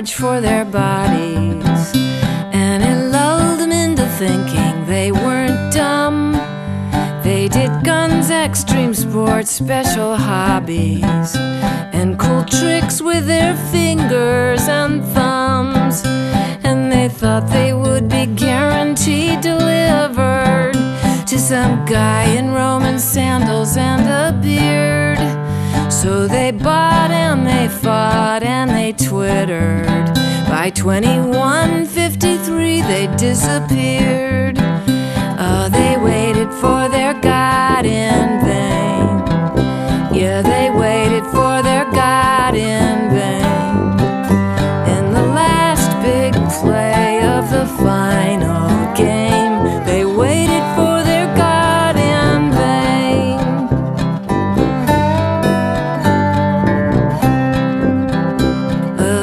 charge for their bodies, and it lulled them into thinking they weren't dumb. They did guns, extreme sports, special hobbies, and cool tricks with their fingers and thumbs. And they thought they would be guaranteed delivered to some guy in Roman sandals and a beard. So they bought and they fought and they twittered. By 2153 they disappeared. They waited for their God in vain. Yeah, they waited for their God in vain. In the last big play of the final game, they waited for their God in vain.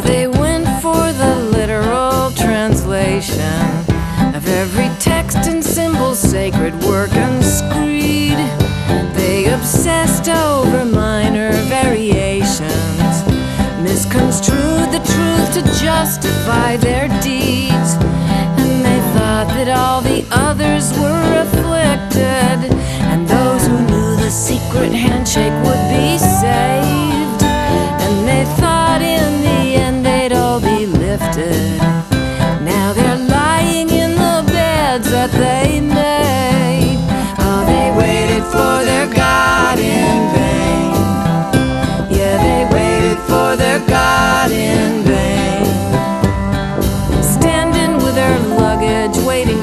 They went for the literal translation of every text and symbol, sacred work and screed. They obsessed over minor variations, misconstrued the truth to justify their deeds. And they thought that all the others were afflicted, and those who knew the secret handshake would be saved. And they thought in the end they'd all be lifted. Now they're lying in the beds that they made. They waited for their God in vain. Yeah, they waited for their God in vain. Standing with their luggage, waiting